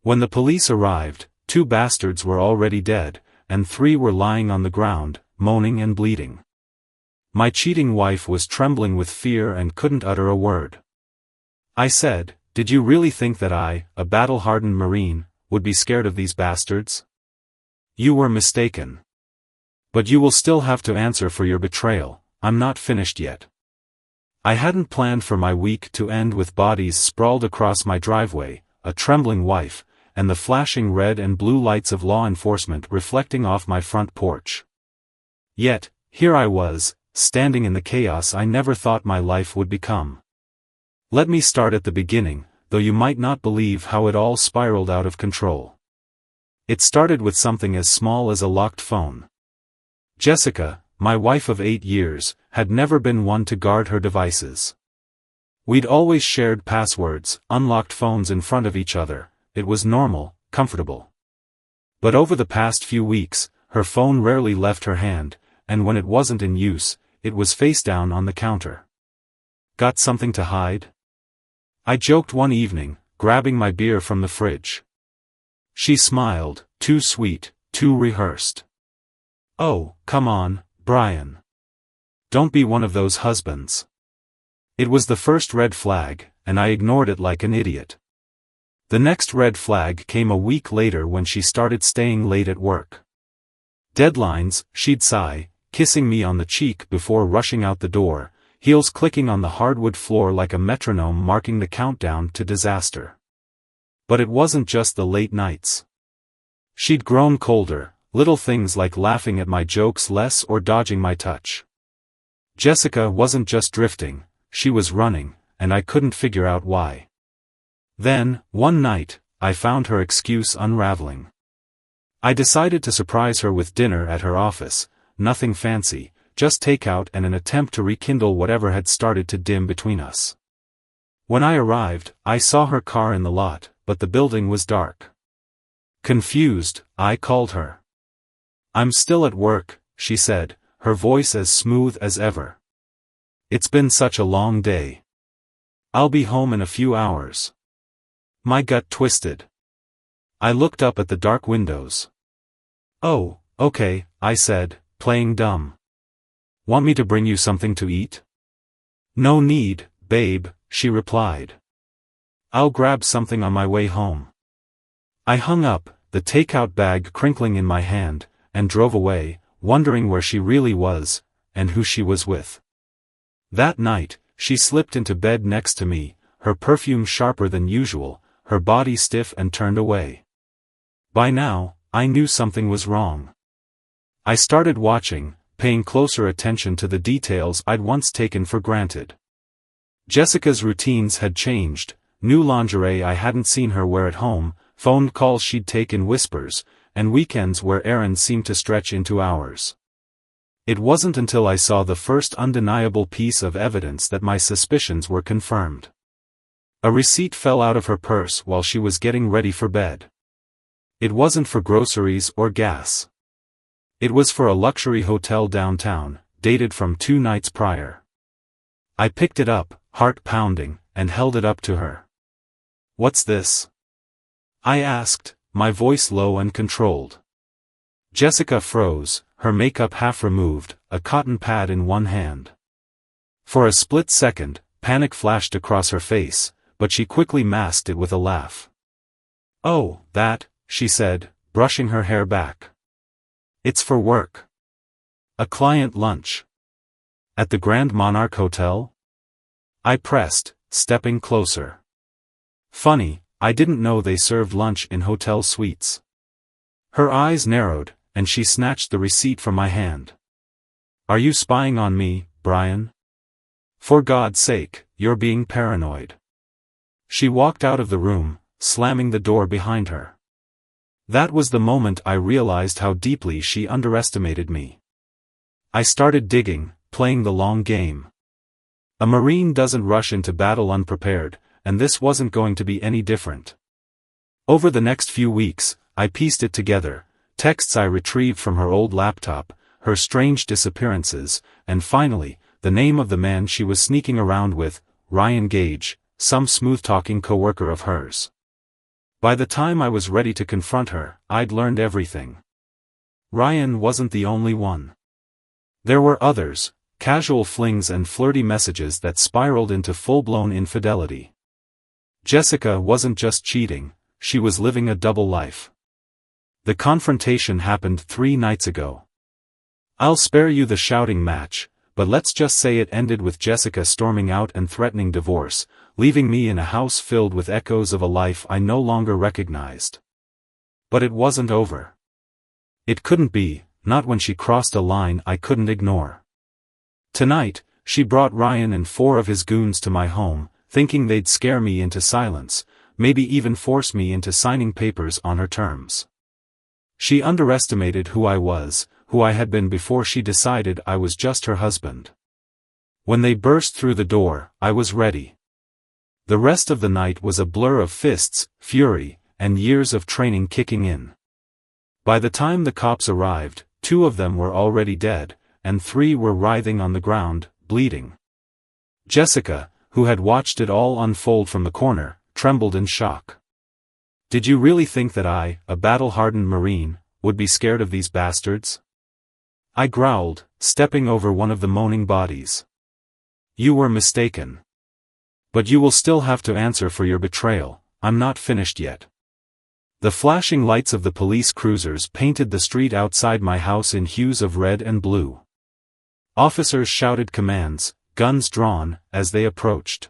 When the police arrived, 2 bastards were already dead, and 3 were lying on the ground, moaning and bleeding. My cheating wife was trembling with fear and couldn't utter a word. I said, "Did you really think that I, a battle-hardened Marine, would be scared of these bastards? You were mistaken. But you will still have to answer for your betrayal. I'm not finished yet." I hadn't planned for my week to end with bodies sprawled across my driveway, a trembling wife, and the flashing red and blue lights of law enforcement reflecting off my front porch. Yet, here I was, standing in the chaos I never thought my life would become. Let me start at the beginning, though you might not believe how it all spiraled out of control. It started with something as small as a locked phone. Jessica, my wife of 8 years, had never been one to guard her devices. We'd always shared passwords, unlocked phones in front of each other. It was normal, comfortable. But over the past few weeks, her phone rarely left her hand, and when it wasn't in use, it was face down on the counter. Got something to hide? I joked one evening, grabbing my beer from the fridge. She smiled, too sweet, too rehearsed. "Oh, come on, Brian. Don't be one of those husbands." It was the first red flag, and I ignored it like an idiot. The next red flag came a week later when she started staying late at work. Deadlines, she'd sigh, kissing me on the cheek before rushing out the door, heels clicking on the hardwood floor like a metronome marking the countdown to disaster. But it wasn't just the late nights. She'd grown colder, little things like laughing at my jokes less or dodging my touch. Jessica wasn't just drifting, she was running, and I couldn't figure out why. Then, one night, I found her excuse unraveling. I decided to surprise her with dinner at her office, nothing fancy, just takeout and an attempt to rekindle whatever had started to dim between us. When I arrived, I saw her car in the lot, but the building was dark. Confused, I called her. "I'm still at work," she said, her voice as smooth as ever. "It's been such a long day. I'll be home in a few hours." My gut twisted. I looked up at the dark windows. "Oh, okay," I said, playing dumb. "Want me to bring you something to eat?" "No need, babe," she replied. "I'll grab something on my way home." I hung up, the takeout bag crinkling in my hand, and drove away, wondering where she really was, and who she was with. That night, she slipped into bed next to me, her perfume sharper than usual, her body stiff and turned away. By now, I knew something was wrong. I started watching, paying closer attention to the details I'd once taken for granted. Jessica's routines had changed, new lingerie I hadn't seen her wear at home, phone calls she'd take in whispers, and weekends where errands seemed to stretch into hours. It wasn't until I saw the first undeniable piece of evidence that my suspicions were confirmed. A receipt fell out of her purse while she was getting ready for bed. It wasn't for groceries or gas. It was for a luxury hotel downtown, dated from 2 nights prior. I picked it up, heart pounding, and held it up to her. "What's this?" I asked, my voice low and controlled. Jessica froze, her makeup half removed, a cotton pad in one hand. For a split second, panic flashed across her face, but she quickly masked it with a laugh. "Oh, that," she said, brushing her hair back. "It's for work. A client lunch. At the Grand Monarch Hotel?" I pressed, stepping closer. "Funny, I didn't know they served lunch in hotel suites." Her eyes narrowed, and she snatched the receipt from my hand. "Are you spying on me, Brian? For God's sake, you're being paranoid." She walked out of the room, slamming the door behind her. That was the moment I realized how deeply she underestimated me. I started digging, playing the long game. A Marine doesn't rush into battle unprepared, and this wasn't going to be any different. Over the next few weeks, I pieced it together, texts I retrieved from her old laptop, her strange disappearances, and finally, the name of the man she was sneaking around with, Ryan Gage, some smooth-talking coworker of hers. By the time I was ready to confront her, I'd learned everything. Ryan wasn't the only one. There were others, casual flings and flirty messages that spiraled into full-blown infidelity. Jessica wasn't just cheating, she was living a double life. The confrontation happened 3 nights ago. I'll spare you the shouting match, but let's just say it ended with Jessica storming out and threatening divorce, leaving me in a house filled with echoes of a life I no longer recognized. But it wasn't over. It couldn't be, not when she crossed a line I couldn't ignore. Tonight, she brought Ryan and 4 of his goons to my home, thinking they'd scare me into silence, maybe even force me into signing papers on her terms. She underestimated who I was, who I had been before she decided I was just her husband. When they burst through the door, I was ready. The rest of the night was a blur of fists, fury, and years of training kicking in. By the time the cops arrived, 2 of them were already dead, and 3 were writhing on the ground, bleeding. Jessica, who had watched it all unfold from the corner, trembled in shock. Did you really think that I, a battle-hardened Marine, would be scared of these bastards? I growled, stepping over one of the moaning bodies. You were mistaken. But you will still have to answer for your betrayal, I'm not finished yet. The flashing lights of the police cruisers painted the street outside my house in hues of red and blue. Officers shouted commands, guns drawn, as they approached.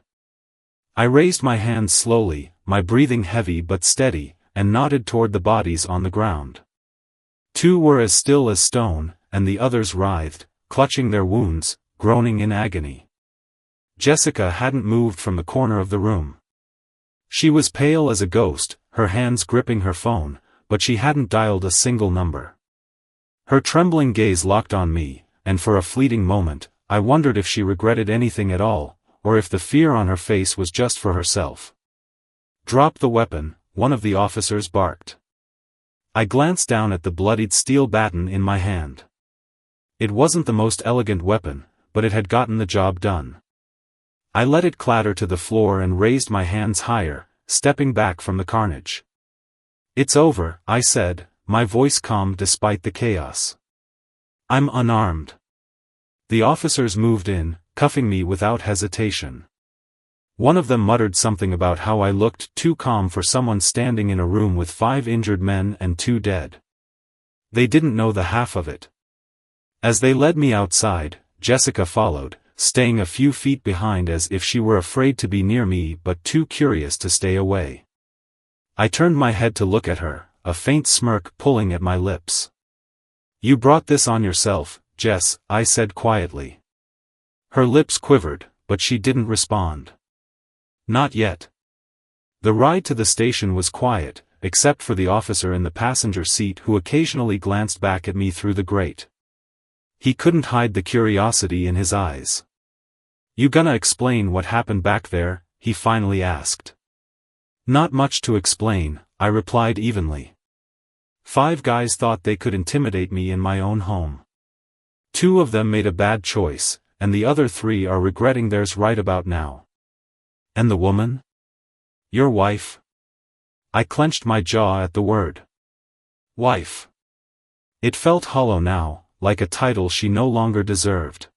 I raised my hands slowly, my breathing heavy but steady, and nodded toward the bodies on the ground. 2 were as still as stone, and the others writhed, clutching their wounds, groaning in agony. Jessica hadn't moved from the corner of the room. She was pale as a ghost, her hands gripping her phone, but she hadn't dialed a single number. Her trembling gaze locked on me, and for a fleeting moment, I wondered if she regretted anything at all, or if the fear on her face was just for herself. Drop the weapon, one of the officers barked. I glanced down at the bloodied steel baton in my hand. It wasn't the most elegant weapon, but it had gotten the job done. I let it clatter to the floor and raised my hands higher, stepping back from the carnage. It's over, I said, my voice calm despite the chaos. I'm unarmed. The officers moved in, cuffing me without hesitation. One of them muttered something about how I looked too calm for someone standing in a room with 5 injured men and 2 dead. They didn't know the half of it. As they led me outside, Jessica followed, staying a few feet behind as if she were afraid to be near me but too curious to stay away. I turned my head to look at her, a faint smirk pulling at my lips. You brought this on yourself, Jess, I said quietly. Her lips quivered, but she didn't respond. Not yet. The ride to the station was quiet, except for the officer in the passenger seat who occasionally glanced back at me through the grate. He couldn't hide the curiosity in his eyes. You gonna explain what happened back there? He finally asked. Not much to explain, I replied evenly. 5 guys thought they could intimidate me in my own home. 2 of them made a bad choice, and the other 3 are regretting theirs right about now. And the woman? Your wife? I clenched my jaw at the word. Wife. It felt hollow now, like a title she no longer deserved.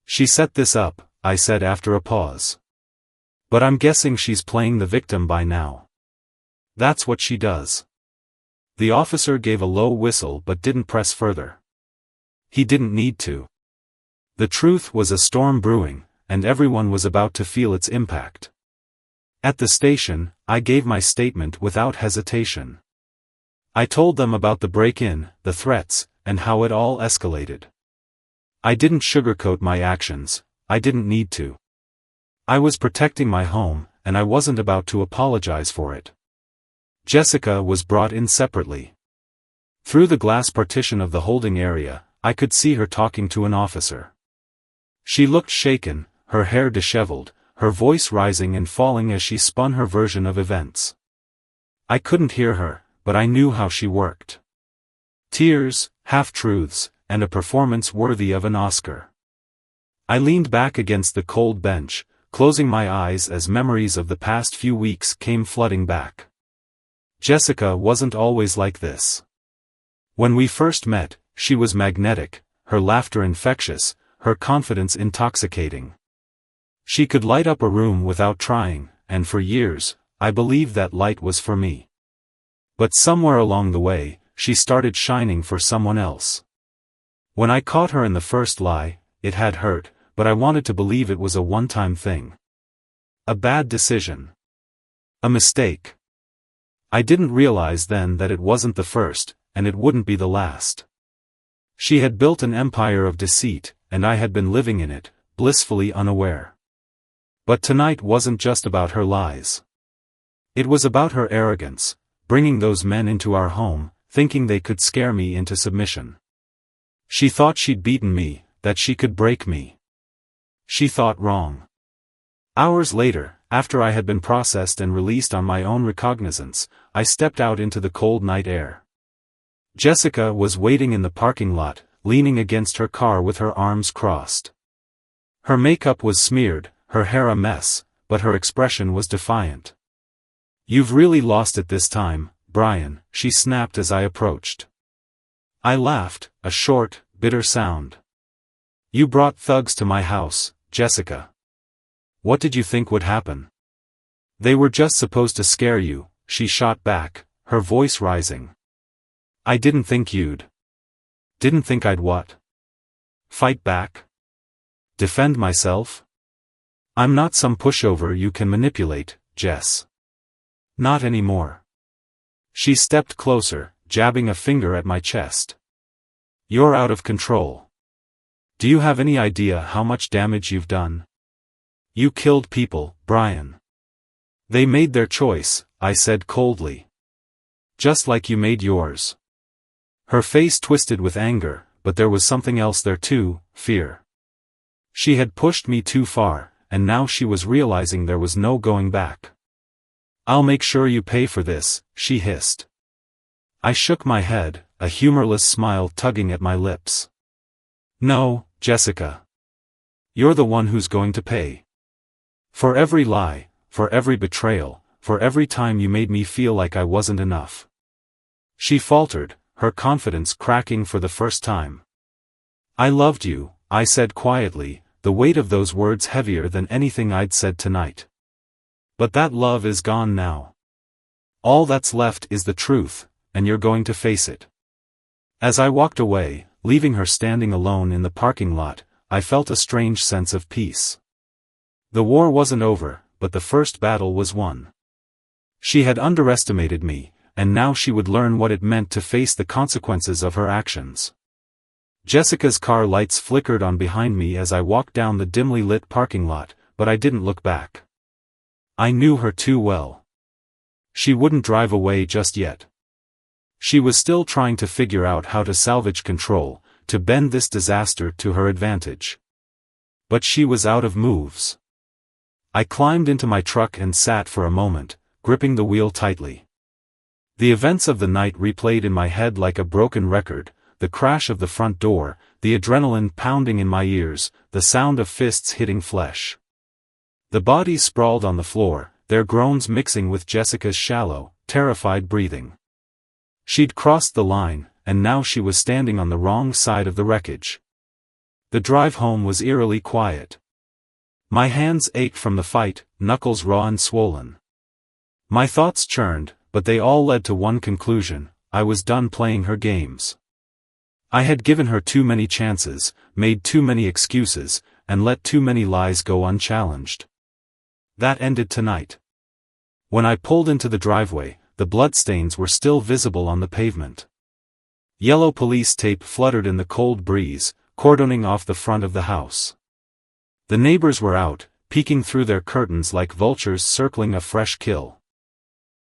She set this up, I said after a pause. But I'm guessing she's playing the victim by now. That's what she does. The officer gave a low whistle but didn't press further. He didn't need to. The truth was a storm brewing, and everyone was about to feel its impact. At the station, I gave my statement without hesitation. I told them about the break-in, the threats, and how it all escalated. I didn't sugarcoat my actions, I didn't need to. I was protecting my home, and I wasn't about to apologize for it. Jessica was brought in separately. Through the glass partition of the holding area, I could see her talking to an officer. She looked shaken, her hair disheveled, her voice rising and falling as she spun her version of events. I couldn't hear her, but I knew how she worked. Tears, half-truths, and a performance worthy of an Oscar. I leaned back against the cold bench, closing my eyes as memories of the past few weeks came flooding back. Jessica wasn't always like this. When we first met, she was magnetic, her laughter infectious, her confidence intoxicating. She could light up a room without trying, and for years, I believed that light was for me. But somewhere along the way, she started shining for someone else. When I caught her in the first lie, it had hurt, but I wanted to believe it was a one-time thing. A bad decision. A mistake. I didn't realize then that it wasn't the first, and it wouldn't be the last. She had built an empire of deceit, and I had been living in it, blissfully unaware. But tonight wasn't just about her lies. It was about her arrogance, bringing those men into our home, thinking they could scare me into submission. She thought she'd beaten me, that she could break me. She thought wrong. Hours later, after I had been processed and released on my own recognizance, I stepped out into the cold night air. Jessica was waiting in the parking lot, leaning against her car with her arms crossed. Her makeup was smeared, her hair a mess, but her expression was defiant. "You've really lost it this time, Brian," she snapped as I approached. I laughed, a short, bitter sound. "You brought thugs to my house, Jessica. What did you think would happen?" "They were just supposed to scare you," she shot back, her voice rising. "I didn't think you'd." "Didn't think I'd what?" "Fight back? Defend myself? I'm not some pushover you can manipulate, Jess. Not anymore." She stepped closer, jabbing a finger at my chest. "You're out of control. Do you have any idea how much damage you've done? You killed people, Brian." "They made their choice," I said coldly. "Just like you made yours." Her face twisted with anger, but there was something else there too, fear. She had pushed me too far, and now she was realizing there was no going back. "I'll make sure you pay for this," she hissed. I shook my head, a humorless smile tugging at my lips. "No, Jessica. You're the one who's going to pay. For every lie, for every betrayal, for every time you made me feel like I wasn't enough." She faltered, her confidence cracking for the first time. "I loved you," I said quietly, the weight of those words heavier than anything I'd said tonight. "But that love is gone now. All that's left is the truth, and you're going to face it." As I walked away, leaving her standing alone in the parking lot, I felt a strange sense of peace. The war wasn't over, but the first battle was won. She had underestimated me, and now she would learn what it meant to face the consequences of her actions. Jessica's car lights flickered on behind me as I walked down the dimly lit parking lot, but I didn't look back. I knew her too well. She wouldn't drive away just yet. She was still trying to figure out how to salvage control, to bend this disaster to her advantage. But she was out of moves. I climbed into my truck and sat for a moment, gripping the wheel tightly. The events of the night replayed in my head like a broken record, the crash of the front door, the adrenaline pounding in my ears, the sound of fists hitting flesh. The bodies sprawled on the floor, their groans mixing with Jessica's shallow, terrified breathing. She'd crossed the line, and now she was standing on the wrong side of the wreckage. The drive home was eerily quiet. My hands ached from the fight, knuckles raw and swollen. My thoughts churned, but they all led to one conclusion: I was done playing her games. I had given her too many chances, made too many excuses, and let too many lies go unchallenged. That ended tonight. When I pulled into the driveway, the bloodstains were still visible on the pavement. Yellow police tape fluttered in the cold breeze, cordoning off the front of the house. The neighbors were out, peeking through their curtains like vultures circling a fresh kill.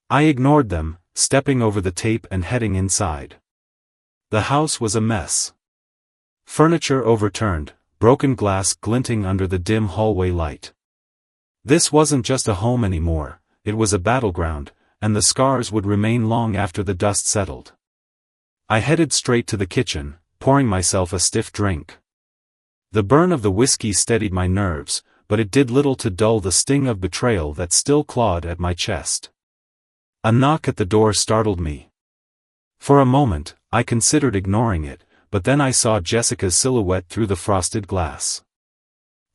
I ignored them, stepping over the tape and heading inside. The house was a mess. Furniture overturned, broken glass glinting under the dim hallway light. This wasn't just a home anymore, it was a battleground, and the scars would remain long after the dust settled. I headed straight to the kitchen, pouring myself a stiff drink. The burn of the whiskey steadied my nerves, but it did little to dull the sting of betrayal that still clawed at my chest. A knock at the door startled me. For a moment, I considered ignoring it, but then I saw Jessica's silhouette through the frosted glass.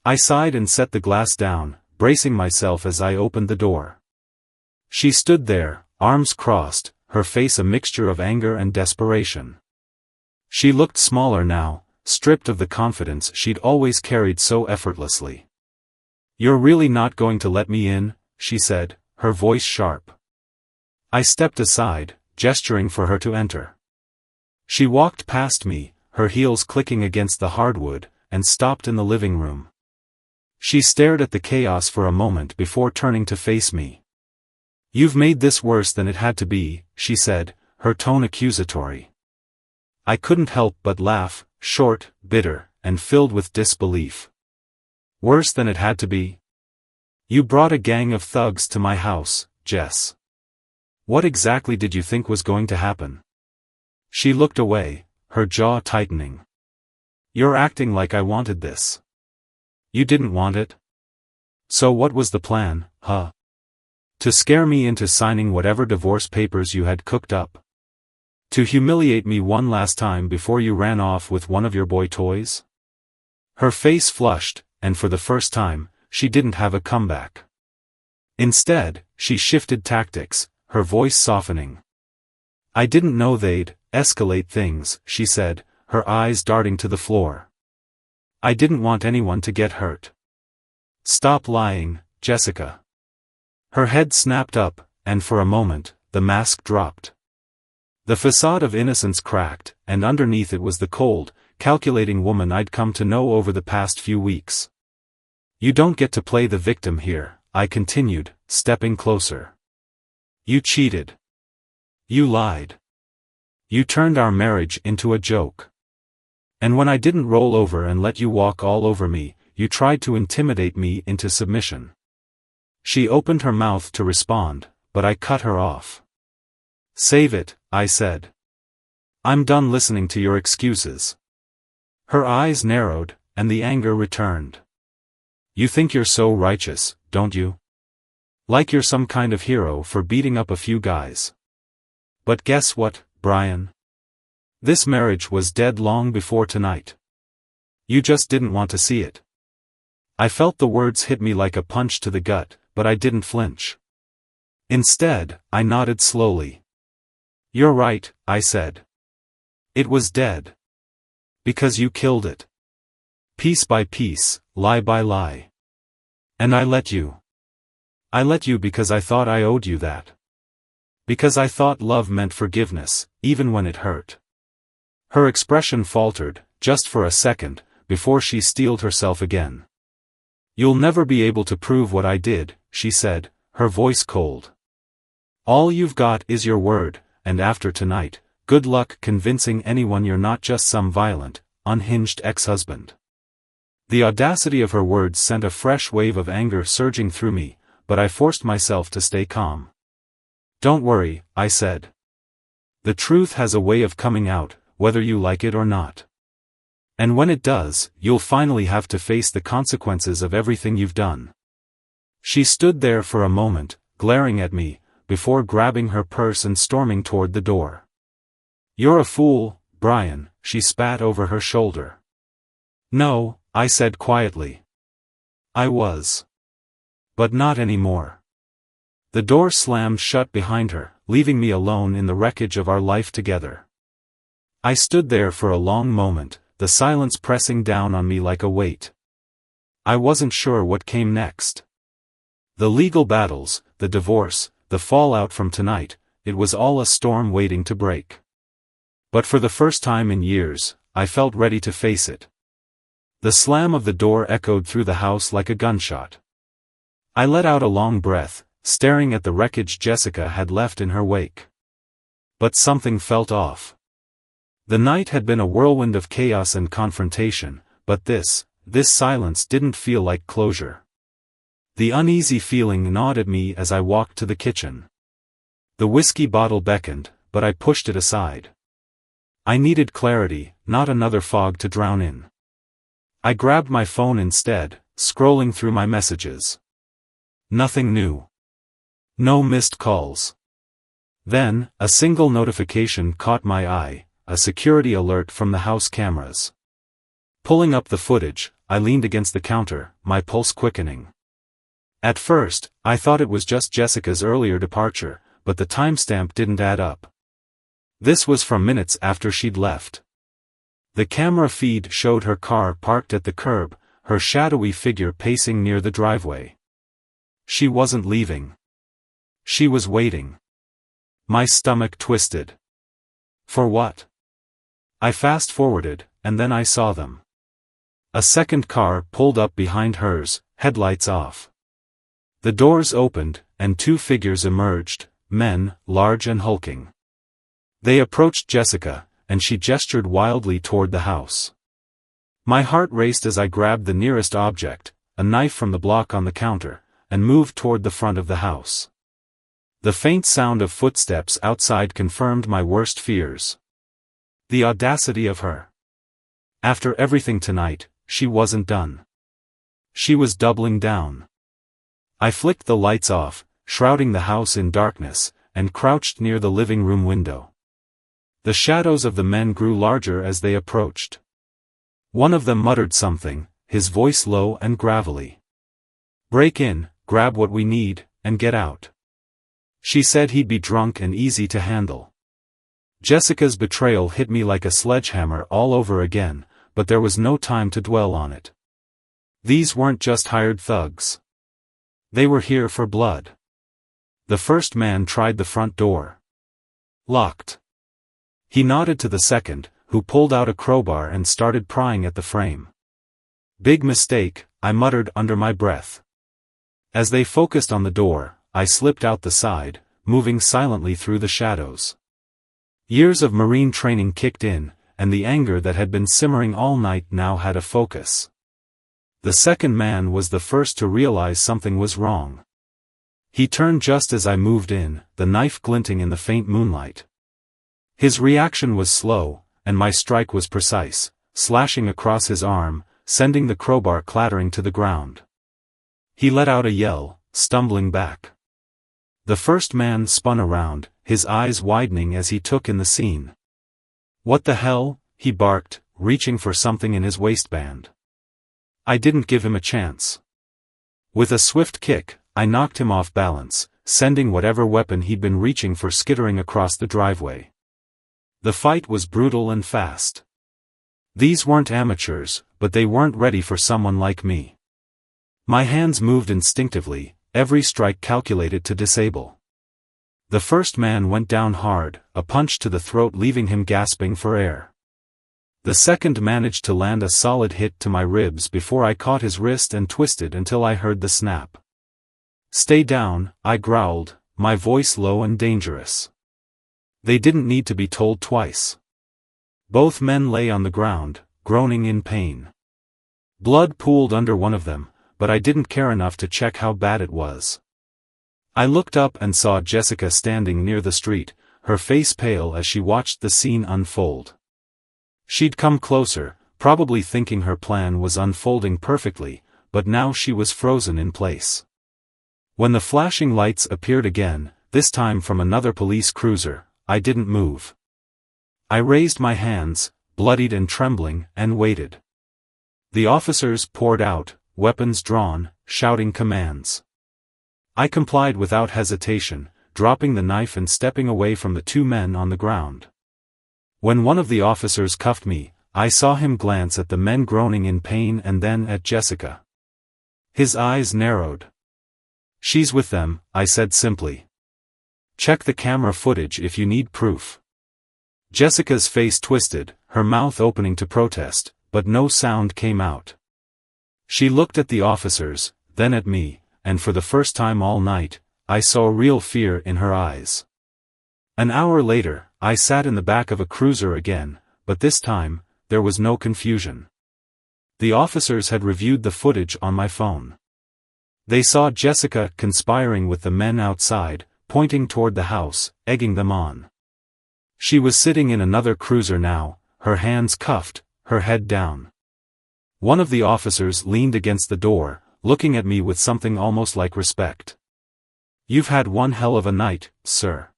I sighed and set the glass down, bracing myself as I opened the door. She stood there, arms crossed, her face a mixture of anger and desperation. She looked smaller now, stripped of the confidence she'd always carried so effortlessly. "You're really not going to let me in?" she said, her voice sharp. I stepped aside, gesturing for her to enter. She walked past me, her heels clicking against the hardwood, and stopped in the living room. She stared at the chaos for a moment before turning to face me. "You've made this worse than it had to be," she said, her tone accusatory. I couldn't help but laugh, short, bitter, and filled with disbelief. "Worse than it had to be? You brought a gang of thugs to my house, Jess. What exactly did you think was going to happen?" She looked away, her jaw tightening. "You're acting like I wanted this. You didn't want it? So what was the plan, huh? To scare me into signing whatever divorce papers you had cooked up? To humiliate me one last time before you ran off with one of your boy toys?" Her face flushed, and for the first time, she didn't have a comeback. Instead, she shifted tactics, her voice softening. "I didn't know they'd escalate things," she said, her eyes darting to the floor. "I didn't want anyone to get hurt." "Stop lying, Jessica." Her head snapped up, and for a moment, the mask dropped. The facade of innocence cracked, and underneath it was the cold, calculating woman I'd come to know over the past few weeks. "You don't get to play the victim here," I continued, stepping closer. "You cheated. You lied. You turned our marriage into a joke. And when I didn't roll over and let you walk all over me, you tried to intimidate me into submission." She opened her mouth to respond, but I cut her off. "Save it," I said. "I'm done listening to your excuses." Her eyes narrowed, and the anger returned. "You think you're so righteous, don't you? Like you're some kind of hero for beating up a few guys. But guess what, Brian? This marriage was dead long before tonight. You just didn't want to see it." I felt the words hit me like a punch to the gut, but I didn't flinch. Instead, I nodded slowly. "You're right," I said. "It was dead. Because you killed it. Piece by piece, lie by lie. And I let you. I let you because I thought I owed you that. Because I thought love meant forgiveness, even when it hurt." Her expression faltered, just for a second, before she steeled herself again. "You'll never be able to prove what I did," she said, her voice cold. "All you've got is your word, and after tonight, good luck convincing anyone you're not just some violent, unhinged ex-husband." The audacity of her words sent a fresh wave of anger surging through me, but I forced myself to stay calm. "Don't worry," I said. "The truth has a way of coming out, whether you like it or not. And when it does, you'll finally have to face the consequences of everything you've done." She stood there for a moment, glaring at me, before grabbing her purse and storming toward the door. "You're a fool, Brian," she spat over her shoulder. "No," I said quietly. "I was. But not anymore." The door slammed shut behind her, leaving me alone in the wreckage of our life together. I stood there for a long moment, the silence pressing down on me like a weight. I wasn't sure what came next. The legal battles, the divorce, the fallout from tonight, it was all a storm waiting to break. But for the first time in years, I felt ready to face it. The slam of the door echoed through the house like a gunshot. I let out a long breath, staring at the wreckage Jessica had left in her wake. But something felt off. The night had been a whirlwind of chaos and confrontation, but this silence didn't feel like closure. The uneasy feeling gnawed at me as I walked to the kitchen. The whiskey bottle beckoned, but I pushed it aside. I needed clarity, not another fog to drown in. I grabbed my phone instead, scrolling through my messages. Nothing new. No missed calls. Then, a single notification caught my eye, a security alert from the house cameras. Pulling up the footage, I leaned against the counter, my pulse quickening. At first, I thought it was just Jessica's earlier departure, but the timestamp didn't add up. This was from minutes after she'd left. The camera feed showed her car parked at the curb, her shadowy figure pacing near the driveway. She wasn't leaving. She was waiting. My stomach twisted. For what? I fast-forwarded, and then I saw them. A second car pulled up behind hers, headlights off. The doors opened, and two figures emerged, men, large and hulking. They approached Jessica, and she gestured wildly toward the house. My heart raced as I grabbed the nearest object, a knife from the block on the counter, and moved toward the front of the house. The faint sound of footsteps outside confirmed my worst fears. The audacity of her. After everything tonight, she wasn't done. She was doubling down. I flicked the lights off, shrouding the house in darkness, and crouched near the living room window. The shadows of the men grew larger as they approached. One of them muttered something, his voice low and gravelly. "Break in, grab what we need, and get out." She said he'd be drunk and easy to handle. Jessica's betrayal hit me like a sledgehammer all over again, but there was no time to dwell on it. These weren't just hired thugs. They were here for blood. The first man tried the front door. Locked. He nodded to the second, who pulled out a crowbar and started prying at the frame. "Big mistake," I muttered under my breath. As they focused on the door, I slipped out the side, moving silently through the shadows. Years of Marine training kicked in, and the anger that had been simmering all night now had a focus. The second man was the first to realize something was wrong. He turned just as I moved in, the knife glinting in the faint moonlight. His reaction was slow, and my strike was precise, slashing across his arm, sending the crowbar clattering to the ground. He let out a yell, stumbling back. The first man spun around, his eyes widening as he took in the scene. "What the hell?" he barked, reaching for something in his waistband. I didn't give him a chance. With a swift kick, I knocked him off balance, sending whatever weapon he'd been reaching for skittering across the driveway. The fight was brutal and fast. These weren't amateurs, but they weren't ready for someone like me. My hands moved instinctively, every strike calculated to disable. The first man went down hard, a punch to the throat leaving him gasping for air. The second managed to land a solid hit to my ribs before I caught his wrist and twisted until I heard the snap. "Stay down," I growled, my voice low and dangerous. They didn't need to be told twice. Both men lay on the ground, groaning in pain. Blood pooled under one of them, but I didn't care enough to check how bad it was. I looked up and saw Jessica standing near the street, her face pale as she watched the scene unfold. She'd come closer, probably thinking her plan was unfolding perfectly, but now she was frozen in place. When the flashing lights appeared again, this time from another police cruiser, I didn't move. I raised my hands, bloodied and trembling, and waited. The officers poured out, weapons drawn, shouting commands. I complied without hesitation, dropping the knife and stepping away from the two men on the ground. When one of the officers cuffed me, I saw him glance at the men groaning in pain and then at Jessica. His eyes narrowed. "She's with them," I said simply. "Check the camera footage if you need proof." Jessica's face twisted, her mouth opening to protest, but no sound came out. She looked at the officers, then at me, and for the first time all night, I saw real fear in her eyes. An hour later, I sat in the back of a cruiser again, but this time, there was no confusion. The officers had reviewed the footage on my phone. They saw Jessica conspiring with the men outside, pointing toward the house, egging them on. She was sitting in another cruiser now, her hands cuffed, her head down. One of the officers leaned against the door, looking at me with something almost like respect. "You've had one hell of a night, sir."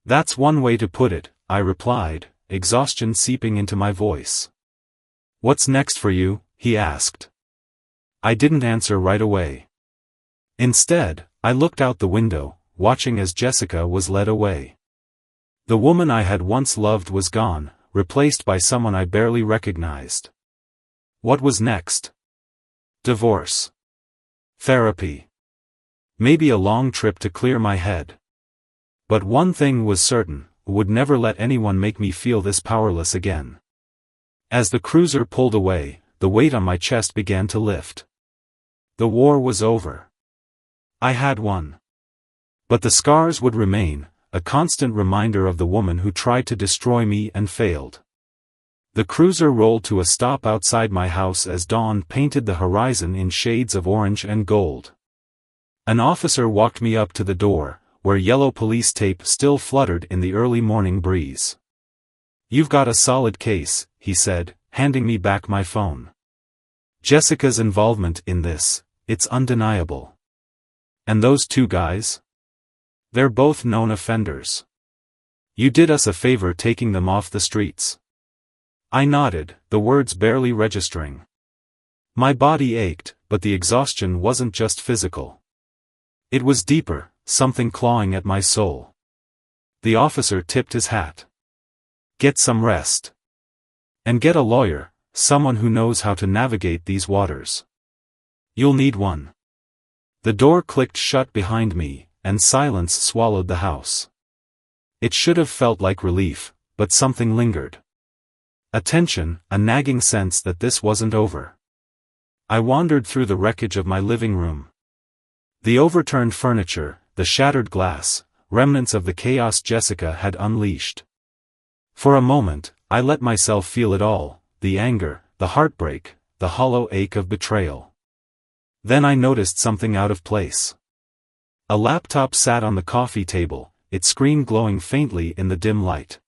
That's one way to put it, I replied, exhaustion seeping into my voice. What's next for you? He asked. I didn't answer right away. Instead, I looked out the window, watching as Jessica was led away. The woman I had once loved was gone, replaced by someone I barely recognized. What was next? Divorce. Therapy. Maybe a long trip to clear my head. But one thing was certain, would never let anyone make me feel this powerless again. As the cruiser pulled away, the weight on my chest began to lift. The war was over. I had won. But the scars would remain, a constant reminder of the woman who tried to destroy me and failed. The cruiser rolled to a stop outside my house as dawn painted the horizon in shades of orange and gold. An officer walked me up to the door, where yellow police tape still fluttered in the early morning breeze. You've got a solid case, he said, handing me back my phone. Jessica's involvement in this, it's undeniable. And those two guys? They're both known offenders. You did us a favor taking them off the streets. I nodded, the words barely registering. My body ached, but the exhaustion wasn't just physical. It was deeper, something clawing at my soul. The officer tipped his hat. Get some rest. And get a lawyer, someone who knows how to navigate these waters. You'll need one. The door clicked shut behind me, and silence swallowed the house. It should have felt like relief, but something lingered. A tension, a nagging sense that this wasn't over. I wandered through the wreckage of my living room. The overturned furniture, the shattered glass, remnants of the chaos Jessica had unleashed. For a moment, I let myself feel it all, the anger, the heartbreak, the hollow ache of betrayal. Then I noticed something out of place. A laptop sat on the coffee table, its screen glowing faintly in the dim light.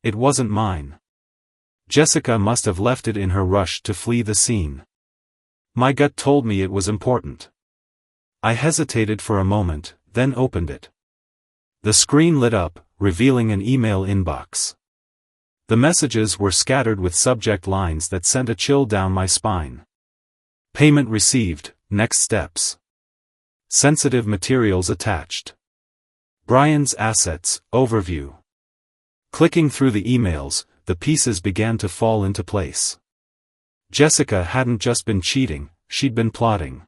It wasn't mine. Jessica must have left it in her rush to flee the scene. My gut told me it was important. I hesitated for a moment, then opened it. The screen lit up, revealing an email inbox. The messages were scattered with subject lines that sent a chill down my spine. Payment received, next steps. Sensitive materials attached. Brian's assets, overview. Clicking through the emails, the pieces began to fall into place. Jessica hadn't just been cheating, she'd been plotting.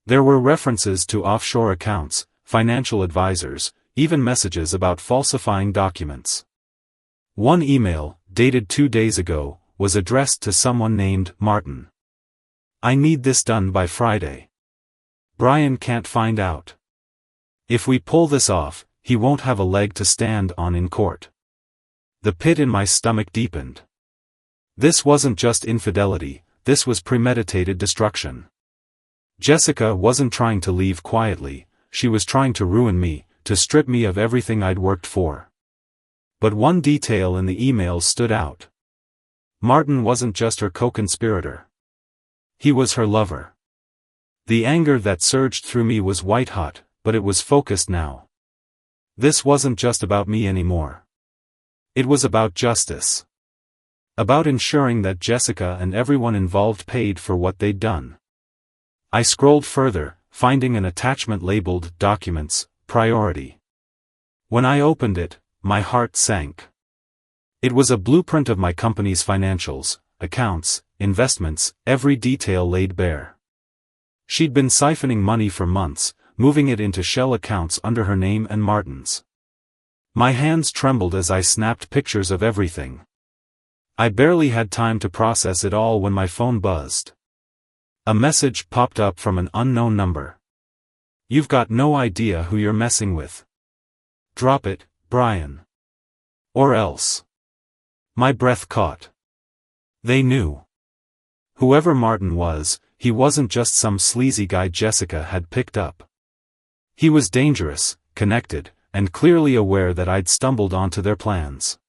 There were references to offshore accounts, financial advisors, even messages about falsifying documents. One email, dated 2 days ago, was addressed to someone named Martin. I need this done by Friday. Brian can't find out. If we pull this off, he won't have a leg to stand on in court. The pit in my stomach deepened. This wasn't just infidelity, this was premeditated destruction. Jessica wasn't trying to leave quietly, she was trying to ruin me, to strip me of everything I'd worked for. But one detail in the emails stood out. Martin wasn't just her co-conspirator. He was her lover. The anger that surged through me was white-hot, but it was focused now. This wasn't just about me anymore. It was about justice. About ensuring that Jessica and everyone involved paid for what they'd done. I scrolled further, finding an attachment labeled Documents, Priority. When I opened it, my heart sank. It was a blueprint of my company's financials, accounts, investments, every detail laid bare. She'd been siphoning money for months, moving it into shell accounts under her name and Martin's. My hands trembled as I snapped pictures of everything. I barely had time to process it all when my phone buzzed. A message popped up from an unknown number. You've got no idea who you're messing with. Drop it, Brian. Or else. My breath caught. They knew. Whoever Martin was, he wasn't just some sleazy guy Jessica had picked up. He was dangerous, connected, and clearly aware that I'd stumbled onto their plans.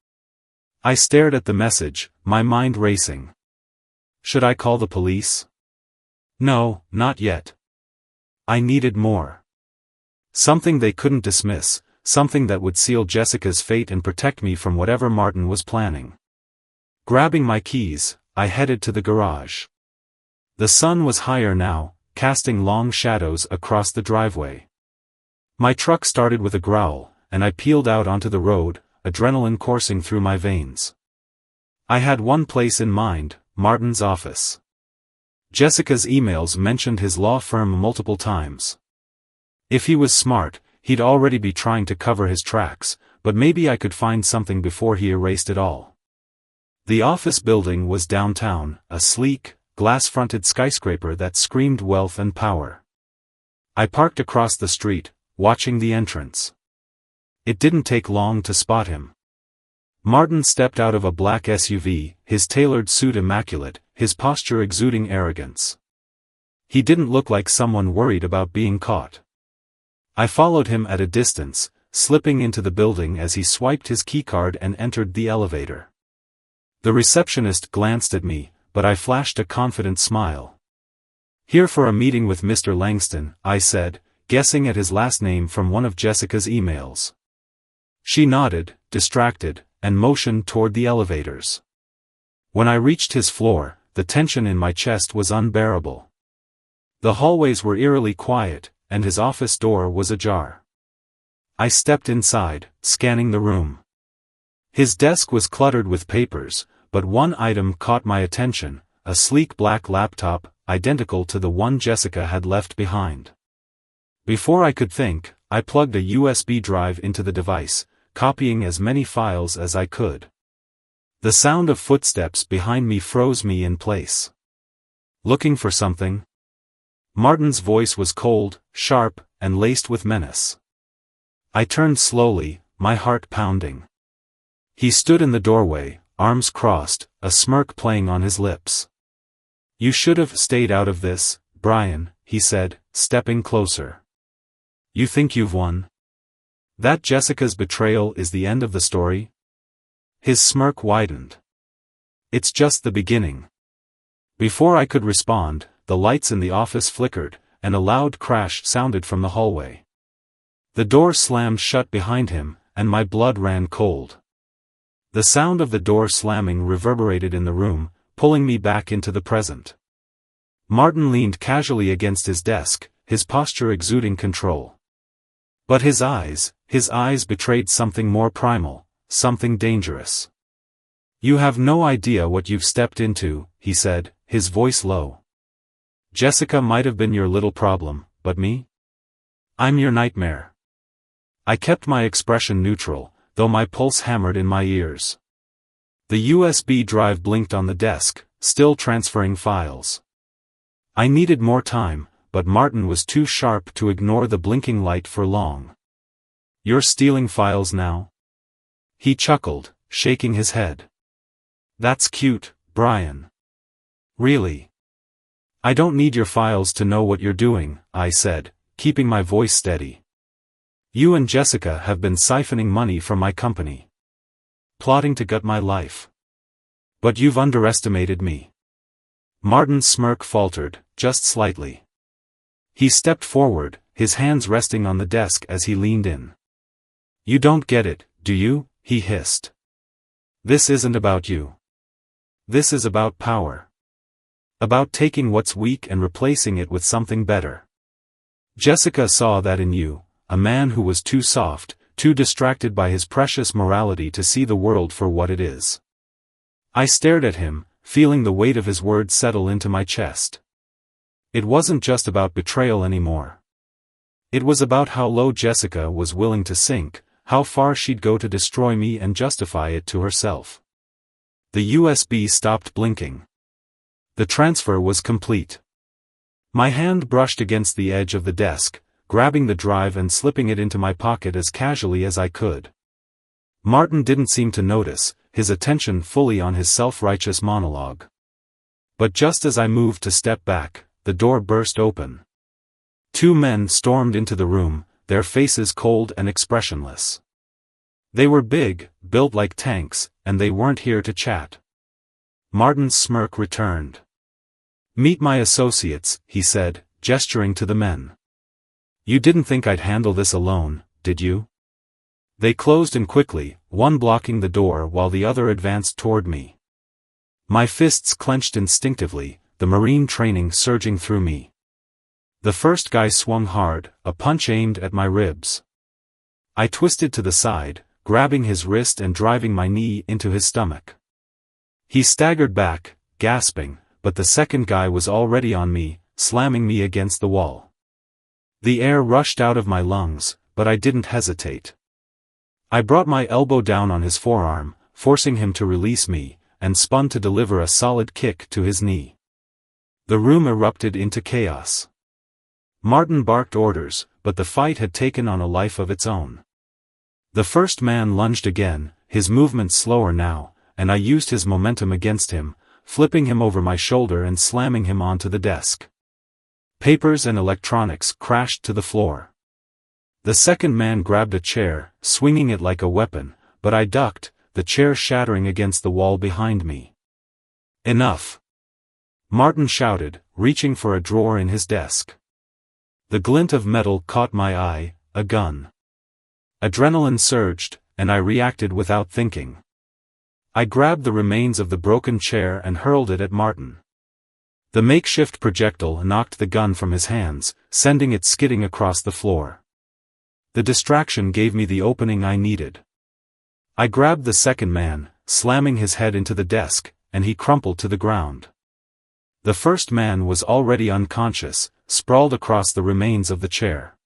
I stared at the message, my mind racing. Should I call the police? No, not yet. I needed more. Something they couldn't dismiss, something that would seal Jessica's fate and protect me from whatever Martin was planning. Grabbing my keys, I headed to the garage. The sun was higher now, casting long shadows across the driveway. My truck started with a growl, and I peeled out onto the road, adrenaline coursing through my veins. I had one place in mind, Martin's office. Jessica's emails mentioned his law firm multiple times. If he was smart, he'd already be trying to cover his tracks, but maybe I could find something before he erased it all. The office building was downtown, a sleek, glass-fronted skyscraper that screamed wealth and power. I parked across the street, watching the entrance. It didn't take long to spot him. Martin stepped out of a black SUV, his tailored suit immaculate, his posture exuding arrogance. He didn't look like someone worried about being caught. I followed him at a distance, slipping into the building as he swiped his keycard and entered the elevator. The receptionist glanced at me, but I flashed a confident smile. "Here for a meeting with Mr. Langston," I said, guessing at his last name from one of Jessica's emails. She nodded, distracted, and motioned toward the elevators. When I reached his floor, the tension in my chest was unbearable. The hallways were eerily quiet, and his office door was ajar. I stepped inside, scanning the room. His desk was cluttered with papers, but one item caught my attention, a sleek black laptop, identical to the one Jessica had left behind. Before I could think, I plugged a USB drive into the device, copying as many files as I could. The sound of footsteps behind me froze me in place. "Looking for something?" Martin's voice was cold, sharp, and laced with menace. I turned slowly, my heart pounding. He stood in the doorway, arms crossed, a smirk playing on his lips. "You should have stayed out of this, Brian," he said, stepping closer. "You think you've won? That Jessica's betrayal is the end of the story?" His smirk widened. "It's just the beginning." Before I could respond, the lights in the office flickered, and a loud crash sounded from the hallway. The door slammed shut behind him, and my blood ran cold. The sound of the door slamming reverberated in the room, pulling me back into the present. Martin leaned casually against his desk, his posture exuding control. But his eyes betrayed something more primal, something dangerous. "You have no idea what you've stepped into," he said, his voice low. "Jessica might have been your little problem, but me? I'm your nightmare." I kept my expression neutral, though my pulse hammered in my ears. The USB drive blinked on the desk, still transferring files. I needed more time, but Martin was too sharp to ignore the blinking light for long. "You're stealing files now?" He chuckled, shaking his head. "That's cute, Brian. Really? I don't need your files to know what you're doing," I said, keeping my voice steady. "You and Jessica have been siphoning money from my company. Plotting to gut my life. But you've underestimated me." Martin's smirk faltered, just slightly. He stepped forward, his hands resting on the desk as he leaned in. "You don't get it, do you?" he hissed. "This isn't about you. This is about power. About taking what's weak and replacing it with something better. Jessica saw that in you, a man who was too soft, too distracted by his precious morality to see the world for what it is." I stared at him, feeling the weight of his words settle into my chest. It wasn't just about betrayal anymore. It was about how low Jessica was willing to sink, how far she'd go to destroy me and justify it to herself. The USB stopped blinking. The transfer was complete. My hand brushed against the edge of the desk, grabbing the drive and slipping it into my pocket as casually as I could. Martin didn't seem to notice, his attention fully on his self-righteous monologue. But just as I moved to step back, the door burst open. Two men stormed into the room, their faces cold and expressionless. They were big, built like tanks, and they weren't here to chat. Martin's smirk returned. "Meet my associates," he said, gesturing to the men. "You didn't think I'd handle this alone, did you? They closed in quickly, one blocking the door while the other advanced toward me. My fists clenched instinctively, the Marine training surging through me. The first guy swung hard, a punch aimed at my ribs. I twisted to the side, grabbing his wrist and driving my knee into his stomach. He staggered back, gasping, but the second guy was already on me, slamming me against the wall. The air rushed out of my lungs, but I didn't hesitate. I brought my elbow down on his forearm, forcing him to release me, and spun to deliver a solid kick to his knee. The room erupted into chaos. Martin barked orders, but the fight had taken on a life of its own. The first man lunged again, his movements slower now, and I used his momentum against him, flipping him over my shoulder and slamming him onto the desk. Papers and electronics crashed to the floor. The second man grabbed a chair, swinging it like a weapon, but I ducked, the chair shattering against the wall behind me. Enough! Martin shouted, reaching for a drawer in his desk. The glint of metal caught my eye, a gun. Adrenaline surged, and I reacted without thinking. I grabbed the remains of the broken chair and hurled it at Martin. The makeshift projectile knocked the gun from his hands, sending it skidding across the floor. The distraction gave me the opening I needed. I grabbed the second man, slamming his head into the desk, and he crumpled to the ground. The first man was already unconscious, sprawled across the remains of the chair.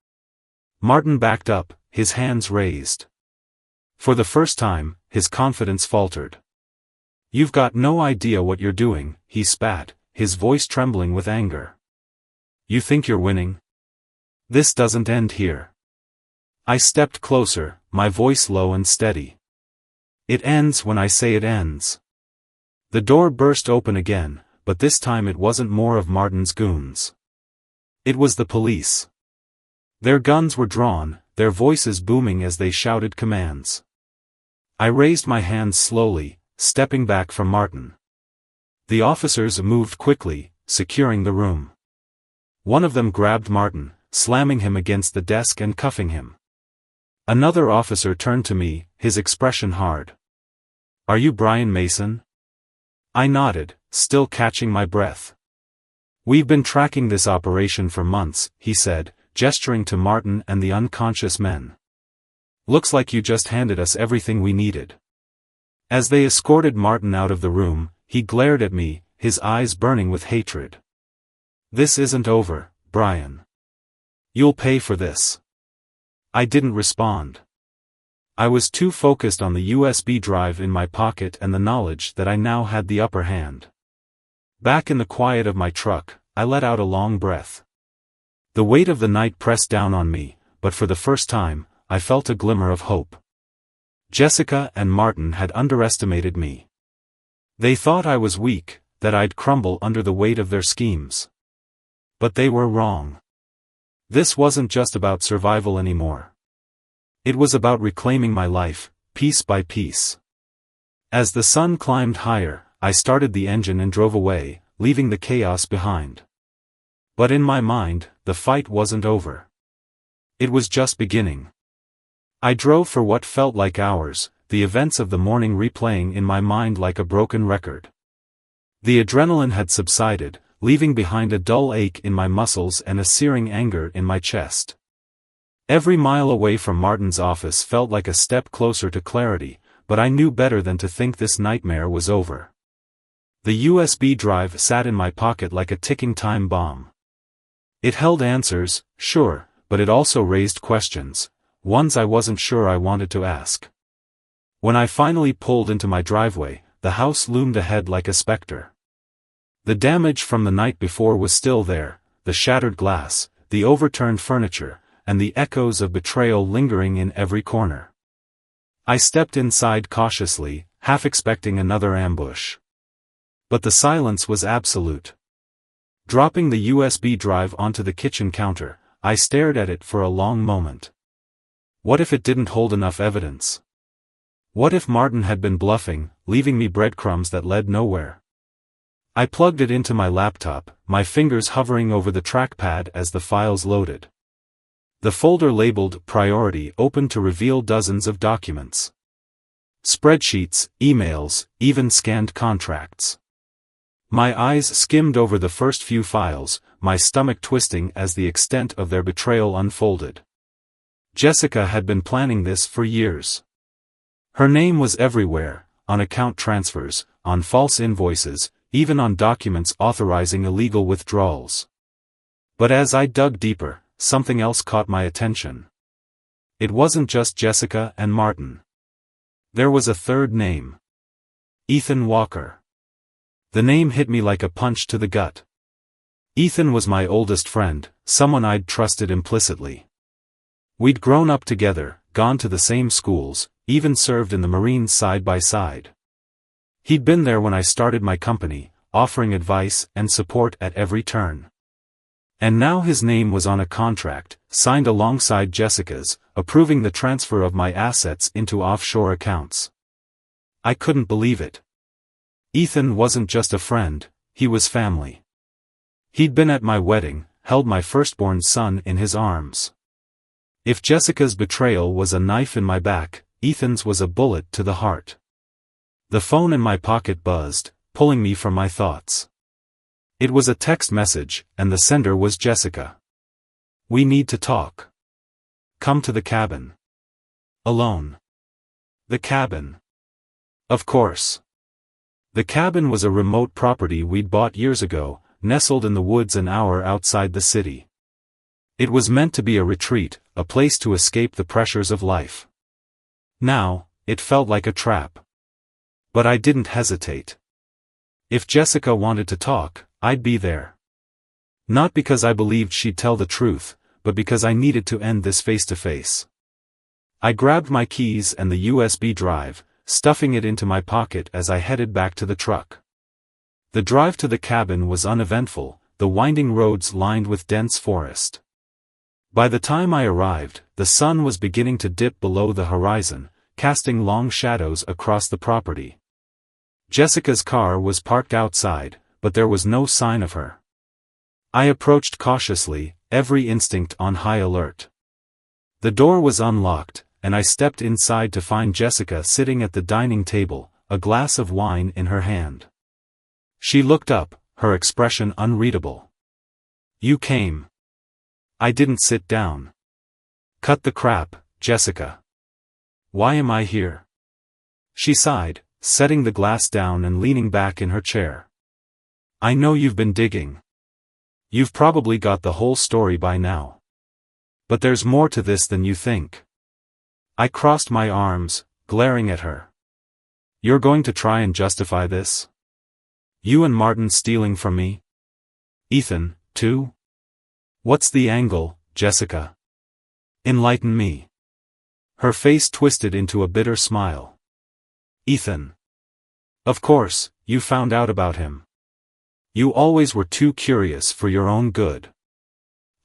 Martin backed up, his hands raised. For the first time, his confidence faltered. "You've got no idea what you're doing," he spat, his voice trembling with anger. "You think you're winning? This doesn't end here." I stepped closer, my voice low and steady. "It ends when I say it ends." The door burst open again, but this time it wasn't more of Martin's goons. It was the police. Their guns were drawn, their voices booming as they shouted commands. I raised my hands slowly, stepping back from Martin. The officers moved quickly, securing the room. One of them grabbed Martin, slamming him against the desk and cuffing him. Another officer turned to me, his expression hard. "Are you Brian Mason?" I nodded, still catching my breath. "We've been tracking this operation for months," he said, gesturing to Martin and the unconscious men. "Looks like you just handed us everything we needed." As they escorted Martin out of the room, he glared at me, his eyes burning with hatred. "This isn't over, Brian. You'll pay for this." I didn't respond. I was too focused on the USB drive in my pocket and the knowledge that I now had the upper hand. Back in the quiet of my truck, I let out a long breath. The weight of the night pressed down on me, but for the first time, I felt a glimmer of hope. Jessica and Martin had underestimated me. They thought I was weak, that I'd crumble under the weight of their schemes. But they were wrong. This wasn't just about survival anymore. It was about reclaiming my life, piece by piece. As the sun climbed higher, I started the engine and drove away, leaving the chaos behind. But in my mind, the fight wasn't over. It was just beginning. I drove for what felt like hours, the events of the morning replaying in my mind like a broken record. The adrenaline had subsided, leaving behind a dull ache in my muscles and a searing anger in my chest. Every mile away from Martin's office felt like a step closer to clarity, but I knew better than to think this nightmare was over. The USB drive sat in my pocket like a ticking time bomb. It held answers, sure, but it also raised questions, ones I wasn't sure I wanted to ask. When I finally pulled into my driveway, the house loomed ahead like a specter. The damage from the night before was still there, the shattered glass, the overturned furniture, and the echoes of betrayal lingering in every corner. I stepped inside cautiously, half expecting another ambush. But the silence was absolute. Dropping the USB drive onto the kitchen counter, I stared at it for a long moment. What if it didn't hold enough evidence? What if Martin had been bluffing, leaving me breadcrumbs that led nowhere? I plugged it into my laptop, my fingers hovering over the trackpad as the files loaded. The folder labeled Priority opened to reveal dozens of documents. Spreadsheets, emails, even scanned contracts. My eyes skimmed over the first few files, my stomach twisting as the extent of their betrayal unfolded. Jessica had been planning this for years. Her name was everywhere, on account transfers, on false invoices, even on documents authorizing illegal withdrawals. But as I dug deeper, something else caught my attention. It wasn't just Jessica and Martin. There was a third name. Ethan Walker. The name hit me like a punch to the gut. Ethan was my oldest friend, someone I'd trusted implicitly. We'd grown up together, gone to the same schools, even served in the Marines side by side. He'd been there when I started my company, offering advice and support at every turn. And now his name was on a contract, signed alongside Jessica's, approving the transfer of my assets into offshore accounts. I couldn't believe it. Ethan wasn't just a friend, he was family. He'd been at my wedding, held my firstborn son in his arms. If Jessica's betrayal was a knife in my back, Ethan's was a bullet to the heart. The phone in my pocket buzzed, pulling me from my thoughts. It was a text message, and the sender was Jessica. "We need to talk. Come to the cabin." Alone. The cabin. Of course. The cabin was a remote property we'd bought years ago, nestled in the woods an hour outside the city. It was meant to be a retreat, a place to escape the pressures of life. Now, it felt like a trap. But I didn't hesitate. If Jessica wanted to talk, I'd be there. Not because I believed she'd tell the truth, but because I needed to end this face-to-face. I grabbed my keys and the USB drive, stuffing it into my pocket as I headed back to the truck. The drive to the cabin was uneventful, the winding roads lined with dense forest. By the time I arrived, the sun was beginning to dip below the horizon, casting long shadows across the property. Jessica's car was parked outside, but there was no sign of her. I approached cautiously, every instinct on high alert. The door was unlocked, and I stepped inside to find Jessica sitting at the dining table, a glass of wine in her hand. She looked up, her expression unreadable. "You came." I didn't sit down. "Cut the crap, Jessica. Why am I here?" She sighed, setting the glass down and leaning back in her chair. "I know you've been digging. You've probably got the whole story by now. But there's more to this than you think." I crossed my arms, glaring at her. "You're going to try and justify this? You and Martin stealing from me? Ethan, too? What's the angle, Jessica? Enlighten me." Her face twisted into a bitter smile. "Ethan. Of course, you found out about him. You always were too curious for your own good."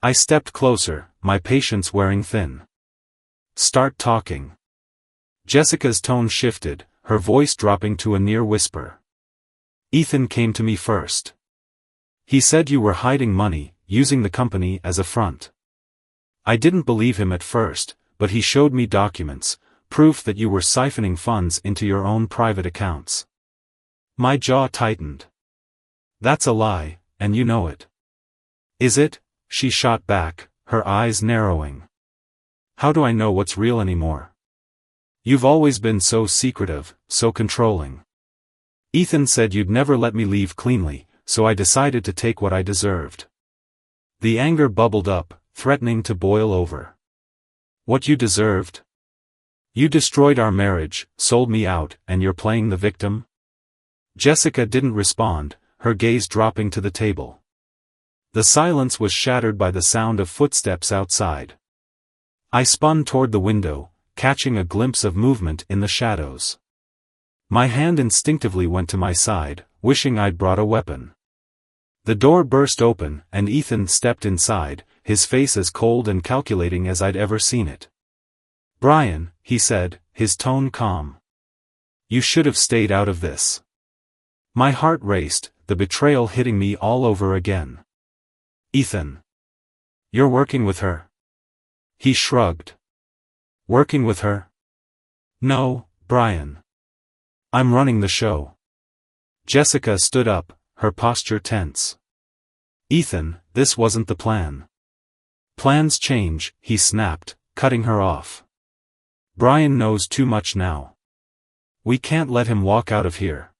I stepped closer, my patience wearing thin. "Start talking." Jessica's tone shifted, her voice dropping to a near whisper. "Ethan came to me first. He said you were hiding money, using the company as a front. I didn't believe him at first, but he showed me documents, proof that you were siphoning funds into your own private accounts." My jaw tightened. "That's a lie, and you know it." "Is it?" she shot back, her eyes narrowing. "How do I know what's real anymore? You've always been so secretive, so controlling. Ethan said you'd never let me leave cleanly, so I decided to take what I deserved." The anger bubbled up, threatening to boil over. "What you deserved? You destroyed our marriage, sold me out, and you're playing the victim?" Jessica didn't respond, her gaze dropping to the table. The silence was shattered by the sound of footsteps outside. I spun toward the window, catching a glimpse of movement in the shadows. My hand instinctively went to my side, wishing I'd brought a weapon. The door burst open, and Ethan stepped inside, his face as cold and calculating as I'd ever seen it. "Brian," he said, his tone calm. "You should have stayed out of this." My heart raced, the betrayal hitting me all over again. "Ethan. You're working with her?" He shrugged. Working with her? No, Brian. I'm running the show. Jessica stood up, her posture tense. Ethan, this wasn't the plan. Plans change, he snapped, cutting her off. Brian knows too much now. We can't let him walk out of here.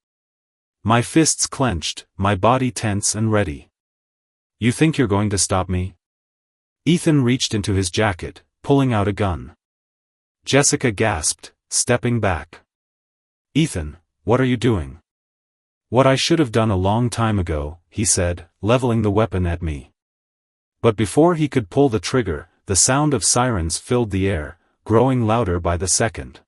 My fists clenched, my body tense and ready. You think you're going to stop me? Ethan reached into his jacket, pulling out a gun. Jessica gasped, stepping back. Ethan, what are you doing? What I should have done a long time ago, he said, leveling the weapon at me. But before he could pull the trigger, the sound of sirens filled the air, growing louder by the second.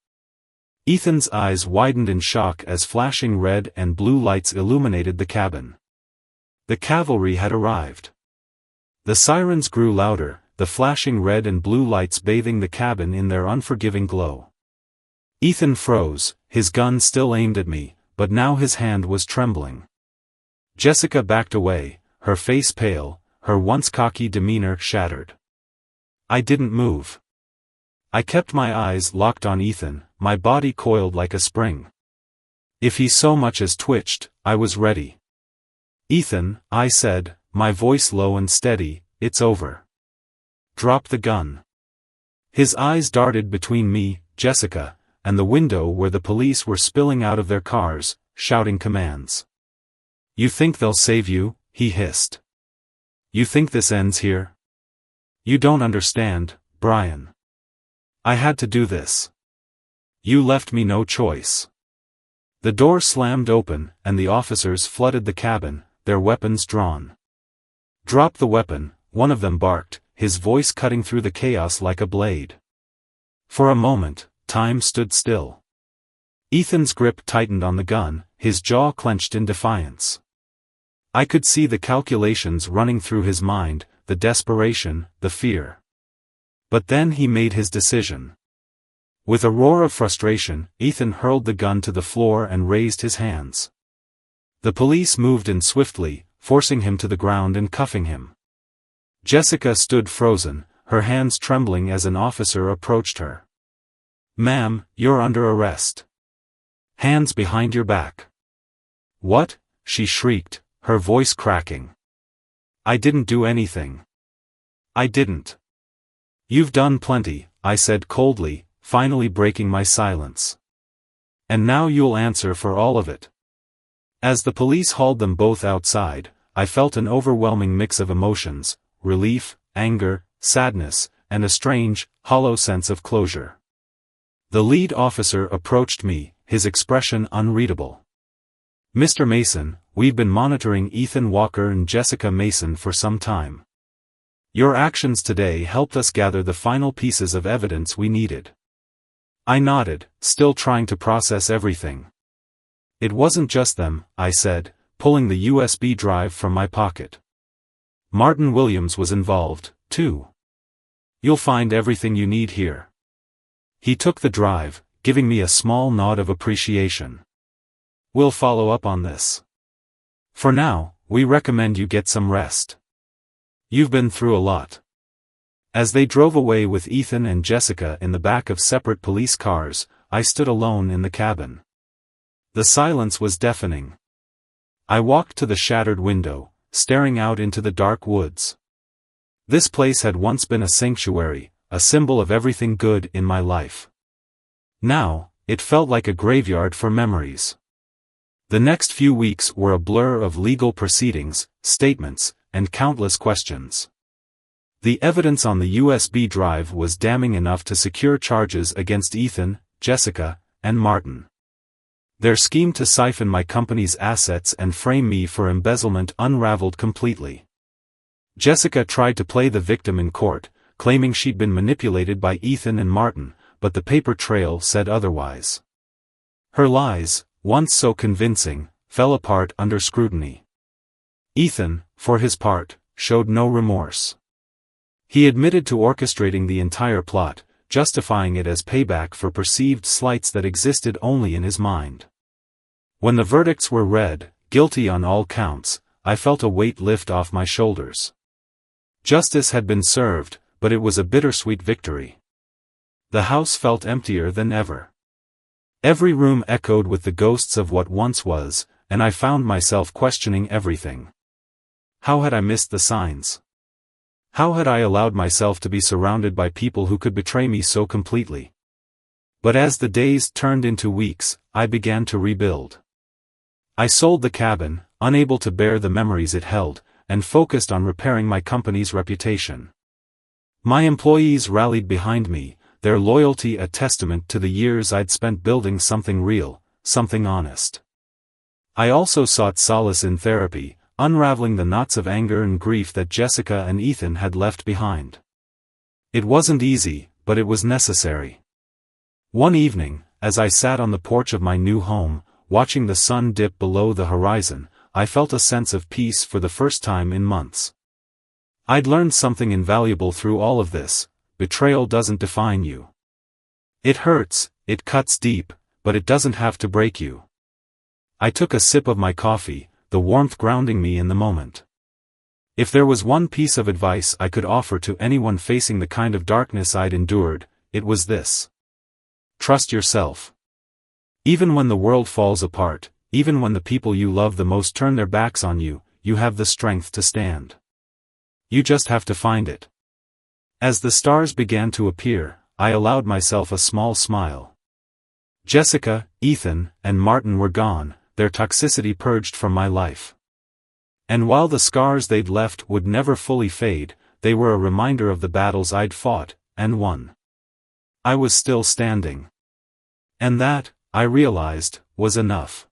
Ethan's eyes widened in shock as flashing red and blue lights illuminated the cabin. The cavalry had arrived. The sirens grew louder, the flashing red and blue lights bathing the cabin in their unforgiving glow. Ethan froze, his gun still aimed at me, but now his hand was trembling. Jessica backed away, her face pale, her once cocky demeanor shattered. I didn't move. I kept my eyes locked on Ethan, my body coiled like a spring. If he so much as twitched, I was ready. Ethan, I said, my voice low and steady, it's over. Drop the gun. His eyes darted between me, Jessica, and the window where the police were spilling out of their cars, shouting commands. You think they'll save you? He hissed. You think this ends here? You don't understand, Brian. I had to do this. You left me no choice. The door slammed open, and the officers flooded the cabin, their weapons drawn. Drop the weapon, one of them barked, his voice cutting through the chaos like a blade. For a moment, time stood still. Ethan's grip tightened on the gun, his jaw clenched in defiance. I could see the calculations running through his mind, the desperation, the fear. But then he made his decision. With a roar of frustration, Ethan hurled the gun to the floor and raised his hands. The police moved in swiftly, forcing him to the ground and cuffing him. Jessica stood frozen, her hands trembling as an officer approached her. Ma'am, you're under arrest. Hands behind your back. What? She shrieked, her voice cracking. I didn't do anything. I didn't. You've done plenty, I said coldly, finally breaking my silence. And now you'll answer for all of it. As the police hauled them both outside, I felt an overwhelming mix of emotions, relief, anger, sadness, and a strange, hollow sense of closure. The lead officer approached me, his expression unreadable. Mr. Mason, we've been monitoring Ethan Walker and Jessica Mason for some time. Your actions today helped us gather the final pieces of evidence we needed. I nodded, still trying to process everything. It wasn't just them, I said, pulling the USB drive from my pocket. Martin Williams was involved, too. You'll find everything you need here. He took the drive, giving me a small nod of appreciation. We'll follow up on this. For now, we recommend you get some rest. You've been through a lot. As they drove away with Ethan and Jessica in the back of separate police cars, I stood alone in the cabin. The silence was deafening. I walked to the shattered window, staring out into the dark woods. This place had once been a sanctuary, a symbol of everything good in my life. Now, it felt like a graveyard for memories. The next few weeks were a blur of legal proceedings, statements, and countless questions. The evidence on the USB drive was damning enough to secure charges against Ethan, Jessica, and Martin. Their scheme to siphon my company's assets and frame me for embezzlement unraveled completely. Jessica tried to play the victim in court, claiming she'd been manipulated by Ethan and Martin, but the paper trail said otherwise. Her lies, once so convincing, fell apart under scrutiny. Ethan, for his part, showed no remorse. He admitted to orchestrating the entire plot, justifying it as payback for perceived slights that existed only in his mind. When the verdicts were read, guilty on all counts, I felt a weight lift off my shoulders. Justice had been served, but it was a bittersweet victory. The house felt emptier than ever. Every room echoed with the ghosts of what once was, and I found myself questioning everything. How had I missed the signs? How had I allowed myself to be surrounded by people who could betray me so completely? But as the days turned into weeks, I began to rebuild. I sold the cabin, unable to bear the memories it held, and focused on repairing my company's reputation. My employees rallied behind me, their loyalty a testament to the years I'd spent building something real, something honest. I also sought solace in therapy, unraveling the knots of anger and grief that Jessica and Ethan had left behind. It wasn't easy, but it was necessary. One evening, as I sat on the porch of my new home, watching the sun dip below the horizon, I felt a sense of peace for the first time in months. I'd learned something invaluable through all of this: betrayal doesn't define you. It hurts, it cuts deep, but it doesn't have to break you. I took a sip of my coffee, the warmth grounding me in the moment. If there was one piece of advice I could offer to anyone facing the kind of darkness I'd endured, it was this: trust yourself. Even when the world falls apart, even when the people you love the most turn their backs on you, you have the strength to stand. You just have to find it. As the stars began to appear, I allowed myself a small smile. Jessica, Ethan, and Martin were gone, their toxicity purged from my life. And while the scars they'd left would never fully fade, they were a reminder of the battles I'd fought, and won. I was still standing. And that, I realized, was enough.